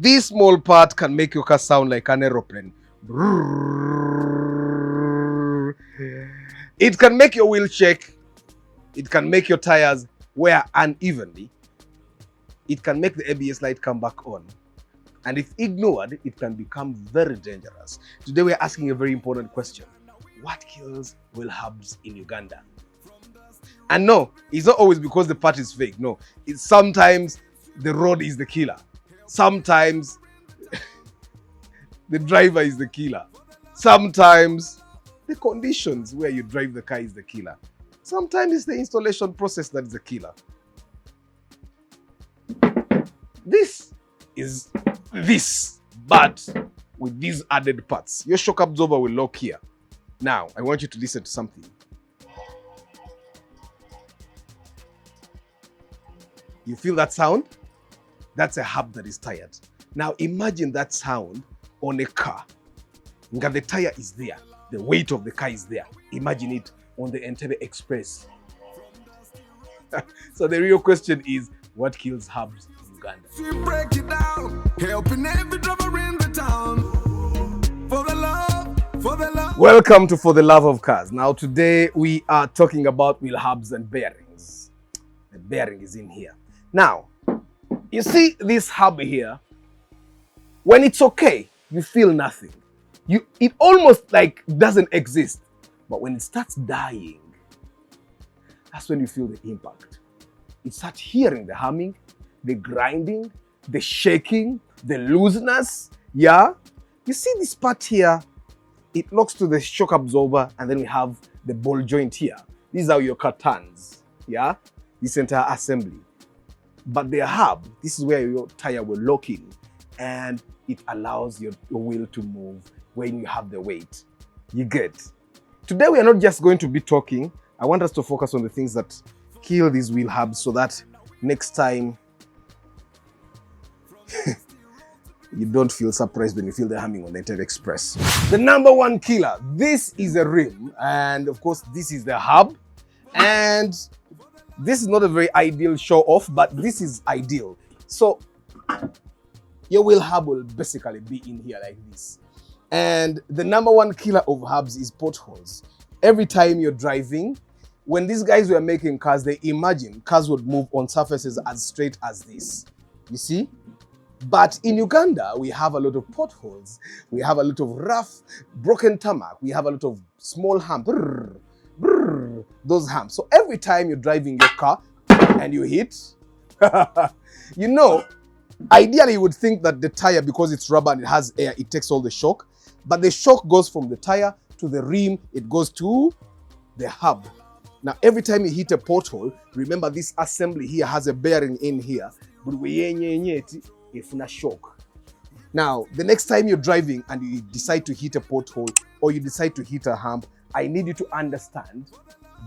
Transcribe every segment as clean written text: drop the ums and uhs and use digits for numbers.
This small part can make your car sound like an aeroplane. It can make your wheel shake. It can make your tires wear unevenly. It can make the ABS light come back on. And if ignored, it can become very dangerous. Today we're asking a very important question. What kills wheel hubs in Uganda? And no, it's not always because the part is fake. No, it's sometimes the road is the killer. Sometimes the driver is the killer. Sometimes the conditions where you drive the car is the killer. Sometimes it's the installation process that is the killer. This is this, but with these added parts. Your shock absorber will lock here. Now, I want you to listen to something. You feel that sound? That's a hub that is tired. Now, imagine that sound on a car. The tire is there. The weight of the car is there. Imagine it on the Entebbe Express. So the real question is, what kills hubs in Uganda? We break it down, helping every driver in the town. For the love. Welcome to For the Love of Cars. Now today we are talking about wheel hubs and bearings. The bearing is in here. Now, you see this hub here, when it's okay, you feel nothing. It almost like doesn't exist. But when it starts dying, that's when you feel the impact. You start hearing the humming, the grinding, the shaking, the looseness. Yeah? You see this part here, it locks to the shock absorber, and then we have the ball joint here. These are your car turns. Yeah? This entire assembly. But the hub, this is where your tire will lock in, and it allows your wheel to move when you have the weight. You get? Today we are not just going to be talking. I want us to focus on the things that kill these wheel hubs so that next time you don't feel surprised when you feel the humming on the Entebbe Express. The number one killer, this is a rim, and of course this is the hub, and this is not a very ideal show off, but this is ideal. So your wheel hub will basically be in here like this. And the number one killer of hubs is potholes. Every time you're driving, when these guys were making cars, they imagined cars would move on surfaces as straight as this. You see? But in Uganda, we have a lot of potholes. We have a lot of rough, broken tarmac. We have a lot of small humps. Those humps. So every time you're driving your car and you hit, you know, ideally you would think that the tire, because it's rubber and it has air, it takes all the shock. But the shock goes from the tire to the rim, it goes to the hub. Now, every time you hit a pothole, remember this assembly here has a bearing in here. Shock. Now, the next time you're driving and you decide to hit a pothole or you decide to hit a hump, I need you to understand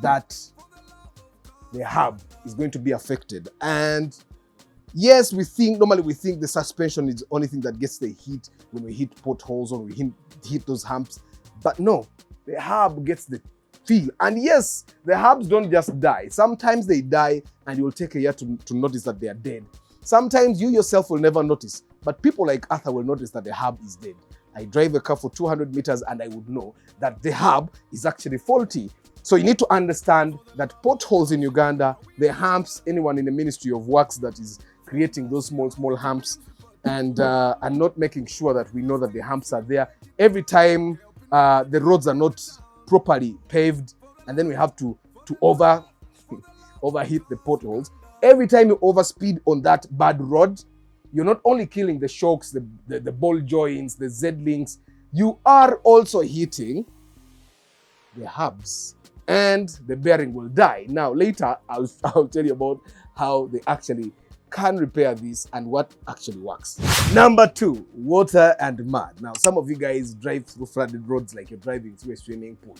that the hub is going to be affected. And yes, normally we think the suspension is the only thing that gets the heat when we hit potholes or we hit those humps. But no, the hub gets the feel. And yes, the hubs don't just die. Sometimes they die and you'll take a year to notice that they are dead. Sometimes you yourself will never notice, but people like Arthur will notice that the hub is dead. I drive a car for 200 meters and I would know that the hub is actually faulty. So you need to understand that potholes in Uganda, the humps, anyone in the Ministry of Works that is creating those small humps and not making sure that we know that the humps are there. Every time the roads are not properly paved, and then we have to overhit the potholes. Every time you overspeed on that bad road, you're not only killing the shocks, the ball joints, the Z-links, you are also hitting the hubs and the bearing will die. Now, later, I'll tell you about how they actually can repair this and what actually works. Number 2, water and mud. Now, some of you guys drive through flooded roads like you're driving through a swimming pool.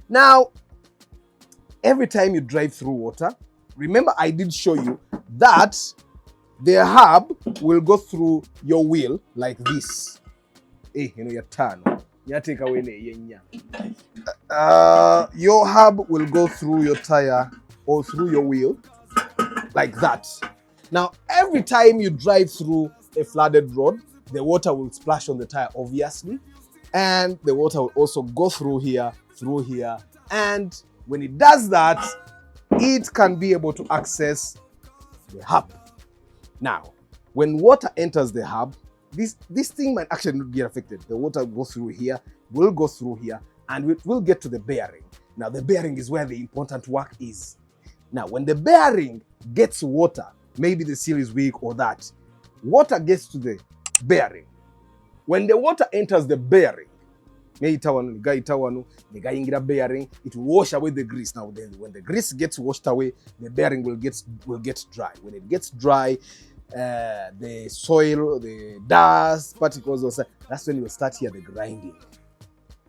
Now, every time you drive through water, remember I did show you that the hub will go through your wheel like this. Your turn. Your hub will go through your tire or through your wheel like that. Now, every time you drive through a flooded road, the water will splash on the tire, obviously, and the water will also go through here, and when it does that, it can be able to access the hub. Now, when water enters the hub, this thing might actually not get affected. The water will go through here, and it will get to the bearing. Now, the bearing is where the important work is. Now, when the bearing gets water, maybe the seal is weak or that, water gets to the bearing. When the water enters the bearing, it will wash away the grease. Now, when the grease gets washed away, the bearing will get dry. When it gets dry, the soil, the dust particles, that's when you will start here the grinding,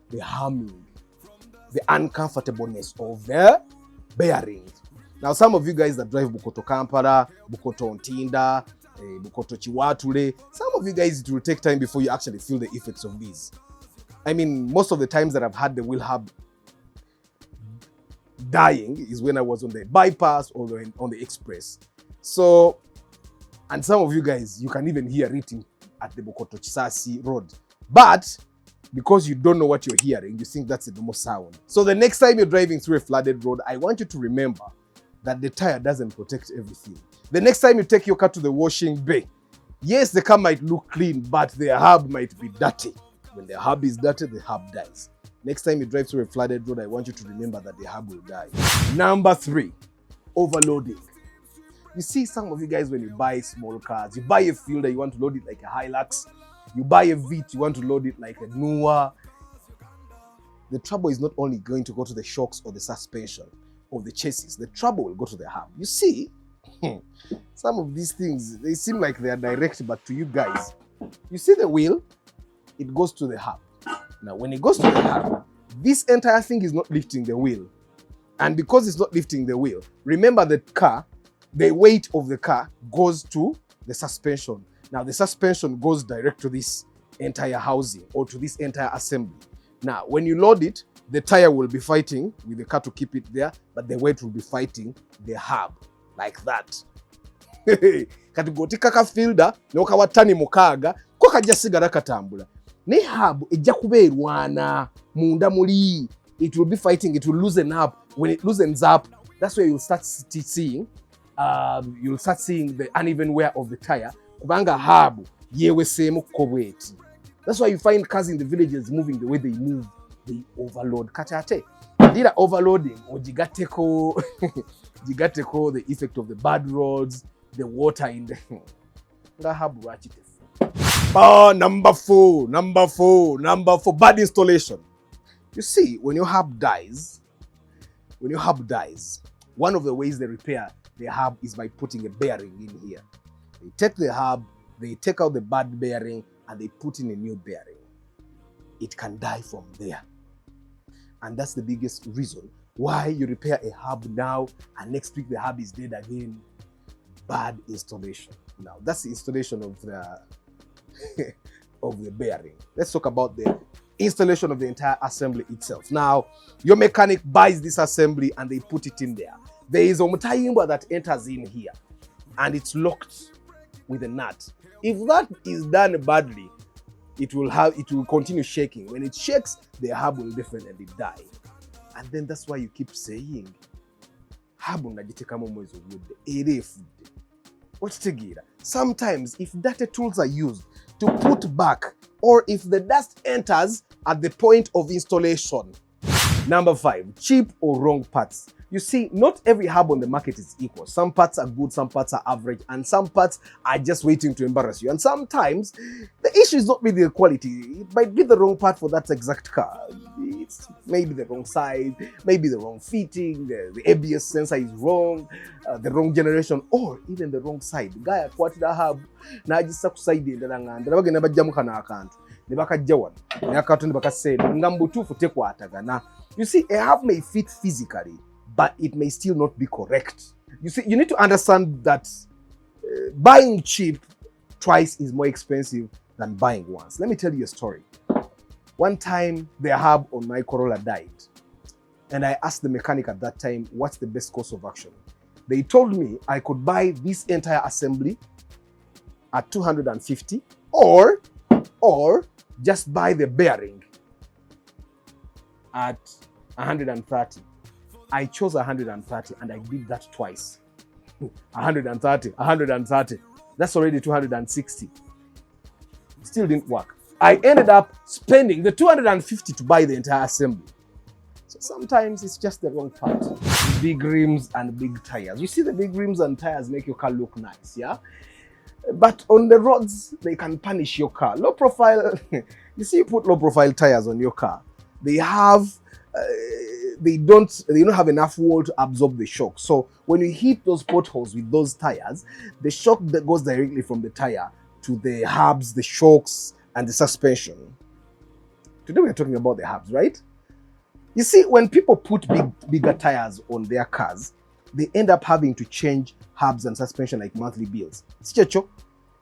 the humming, the uncomfortableness of the bearings. Now, some of you guys that drive Bukoto Kampala, Bukoto Ntinda, Bukoto Chiwatule, some of you guys, it will take time before you actually feel the effects of these. I mean, most of the times that I've had the wheel hub dying is when I was on the bypass or on the express. So, and some of you guys, you can even hear it at the Bukoto Chisasi road. But because you don't know what you're hearing, you think that's a normal sound. So the next time you're driving through a flooded road, I want you to remember that the tire doesn't protect everything. The next time you take your car to the washing bay, yes, the car might look clean, but the hub might be dirty. When the hub is dirty, the hub dies. Next time you drive through a flooded road, I want you to remember that the hub will die. Number 3, overloading. You see, some of you guys, when you buy small cars, you buy a Fielder, you want to load it like a Hilux. You buy a Vit, you want to load it like a Nua. The trouble is not only going to go to the shocks or the suspension of the chassis. The trouble will go to the hub. You see, some of these things, they seem like they are direct, but to you guys, you see the wheel, it goes to the hub. Now, when it goes to the hub, this entire thing is not lifting the wheel. And because it's not lifting the wheel, remember the car, the weight of the car goes to the suspension. Now, the suspension goes direct to this entire housing or to this entire assembly. Now, when you load it, the tire will be fighting with the car to keep it there, but the weight will be fighting the hub, like that. Kati gotika ka Fielder, nokawa tani mukaaga, ko kajja sigala katambula. Ne hub ejja kubeerwana munda muli. It will be fighting, it will loosen up. When it loosens up, that's where you'll start seeing the uneven wear of the tire. Kubanga hub yeweseemu kobweti. That's why you find cars in the villages moving the way they move. They overload. Kachate. Did overloading or jigateko the effect of the bad roads, the water in the hub. Number four, bad installation. You see, when your hub dies, one of the ways they repair the hub is by putting a bearing in here. They take the hub, they take out the bad bearing, and they put in a new bearing. It can die from there. And that's the biggest reason why you repair a hub now and next week the hub is dead again. Bad installation. Now, that's the installation of the of the bearing. Let's talk about the installation of the entire assembly itself. Now, your mechanic buys this assembly and they put it in there. There is a mutayimba that enters in here and it's locked with a nut. If that is done badly, it will continue shaking. When it shakes, the hub will definitely die. And then that's why you keep saying, sometimes if data tools are used to put back, or if the dust enters at the point of installation. Number 5, cheap or wrong parts. You see, not every hub on the market is equal. Some parts are good, some parts are average, and some parts are just waiting to embarrass you. And sometimes the issue is not with the quality. It might be the wrong part for that exact car. It's maybe the wrong size, maybe the wrong fitting, the ABS sensor is wrong, the wrong generation, or even the wrong side. Guy akwatira hub na ajisa kuside endala nganda bagenda bajjamu kana akantu ne bakajja wano ne akatonde bakasenda nga mbutuufu tekwatagana. You see, a hub may fit physically, but it may still not be correct. You see, you need to understand that buying cheap twice is more expensive than buying once. Let me tell you a story. One time, the hub on my Corolla died. And I asked the mechanic at that time, what's the best course of action? They told me I could buy this entire assembly at 250 or just buy the bearing at 130. I chose 130 and I did that twice. 130. That's already 260. Still didn't work. I ended up spending the 250 to buy the entire assembly. So sometimes it's just the wrong part. Big rims and big tires. You see, the big rims and tires make your car look nice, yeah? But on the roads, they can punish your car. Low profile, you see, you put low profile tires on your car. They have, they don't have enough wall to absorb the shock. So when you hit those potholes with those tires, the shock that goes directly from the tire to the hubs, the shocks, and the suspension. Today we're talking about the hubs, right? You see, when people put bigger tires on their cars, they end up having to change hubs and suspension like monthly bills.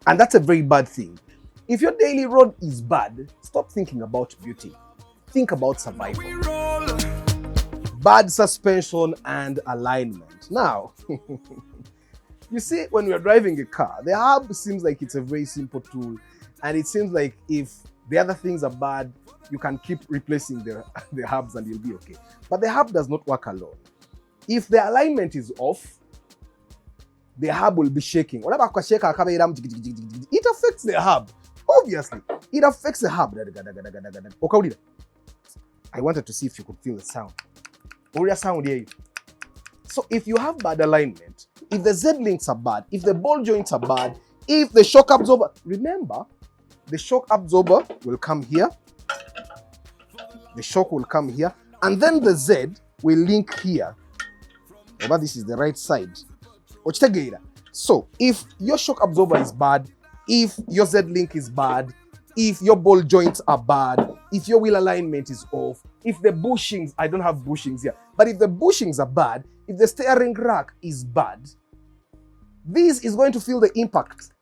And that's a very bad thing. If your daily road is bad, stop thinking about beauty. Think about survival. Bad suspension and alignment. Now, you see, when we're driving a car, the hub seems like it's a very simple tool. And it seems like if the other things are bad, you can keep replacing the hubs and you'll be okay. But the hub does not work alone. If the alignment is off, the hub will be shaking. It affects the hub. Obviously, it affects the hub. I wanted to see if you could feel the sound. So if you have bad alignment, if the Z-links are bad, if the ball joints are bad, if the shock absorber, remember, the shock absorber will come here. The shock will come here. And then the Z will link here. But this is the right side. So if your shock absorber is bad, if your Z-link is bad, if your ball joints are bad, if your wheel alignment is off, if the bushings, I don't have bushings here, but if the bushings are bad, if the steering rack is bad, this is going to feel the impact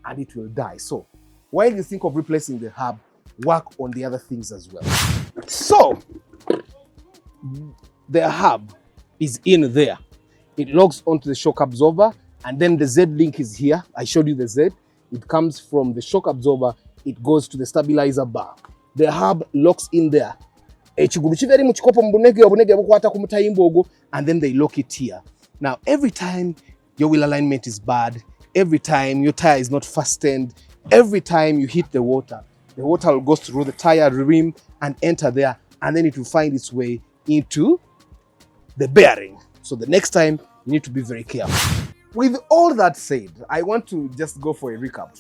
and it will die. So while you think of replacing the hub, work on the other things as well. So the hub is in there. It logs onto the shock absorber, and then the Z-link is here. I showed you the Z. It comes from the shock absorber. It goes to the stabilizer bar. The hub locks in there. And then they lock it here. Now, every time your wheel alignment is bad, every time your tire is not fastened, every time you hit the water will go through the tire rim and enter there, and then it will find its way into the bearing. So the next time, you need to be very careful. With all that said, I want to just go for a recap.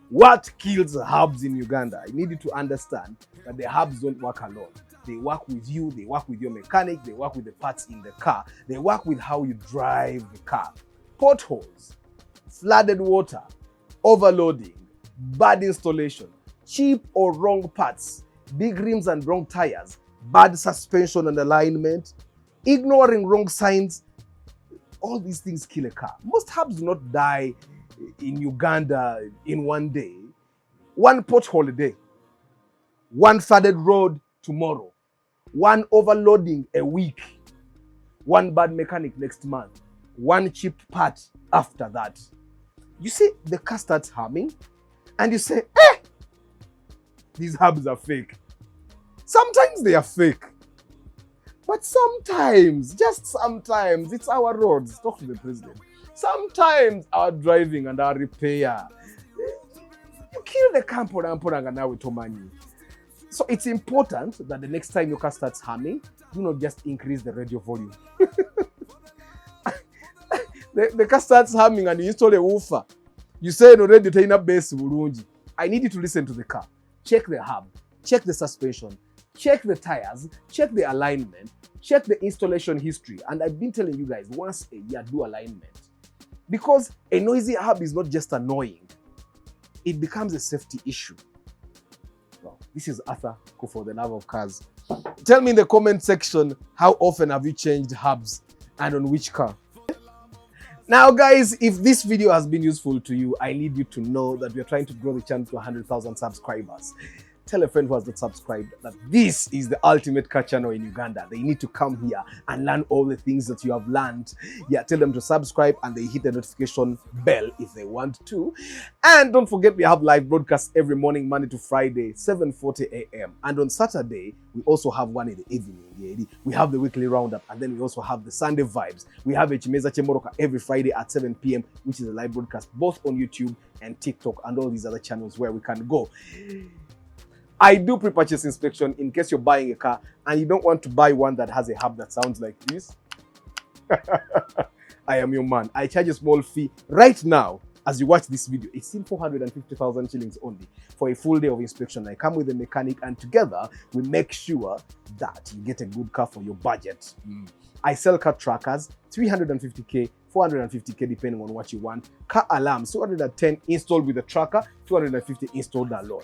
What kills hubs in Uganda? I need you to understand that the hubs don't work alone. They work with you, they work with your mechanic, they work with the parts in the car, they work with how you drive the car. Potholes, flooded water, overloading, bad installation, cheap or wrong parts, big rims and wrong tires, bad suspension and alignment, ignoring wrong signs. All these things kill a car. Most hubs do not die in Uganda in one day. One pothole a day, one flooded road tomorrow, one overloading a week, one bad mechanic next month, one cheap part after that. You see, the car starts humming and you say, these hubs are fake. Sometimes they are fake. But sometimes, just sometimes, it's our roads. Talk to the president. Sometimes our driving and our repair, you kill the car and now with money. So it's important that the next time your car starts humming, do not just increase the radio volume. the car starts humming and you install a woofer. You say no radio turn up bass. I need you to listen to the car. Check the hub, check the suspension, check the tires, check the alignment, check the installation history. And I've been telling you guys, once a year, do alignment. Because a noisy hub is not just annoying, it becomes a safety issue. Well, this is Arthur for the Love of Cars. Tell me in the comment section, how often have you changed hubs and on which car? Now guys, if this video has been useful to you, I need you to know that we are trying to grow the channel to 100,000 subscribers. tell a friend who has not subscribed that this is the ultimate car channel in Uganda. They need to come here and learn all the things that you have learned. Yeah, tell them to subscribe and they hit the notification bell if they want to. And don't forget, we have live broadcasts every morning, Monday to Friday, 7:40 a.m. And on Saturday, we also have one in the evening. Yeah, we have the weekly roundup, and then we also have the Sunday vibes. We have a Chimeza Chemoroka every Friday at 7 p.m., which is a live broadcast both on YouTube and TikTok and all these other channels where we can go. I do pre-purchase inspection in case you're buying a car and you don't want to buy one that has a hub that sounds like this. I am your man. I charge a small fee right now. As you watch this video, it's still 450,000 shillings only for a full day of inspection. I come with a mechanic and together we make sure that you get a good car for your budget. I sell car trackers, 350k, 450k depending on what you want. Car alarms, 210 installed with the tracker, 250 installed alone.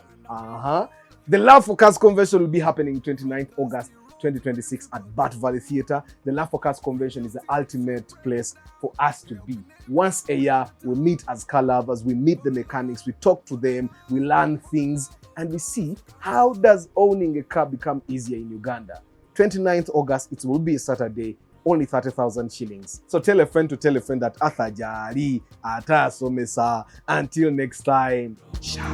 The Love for Cars convention will be happening 29th August 2026 at Bat Valley Theatre. The Love for Cars convention is the ultimate place for us to be. Once a year, we meet as car lovers, we meet the mechanics, we talk to them, we learn things, and we see how does owning a car become easier in Uganda. 29th August, it will be a Saturday, only 30,000 shillings. So tell a friend to tell a friend that Athajari, Ata Somesa. Until next time, ciao.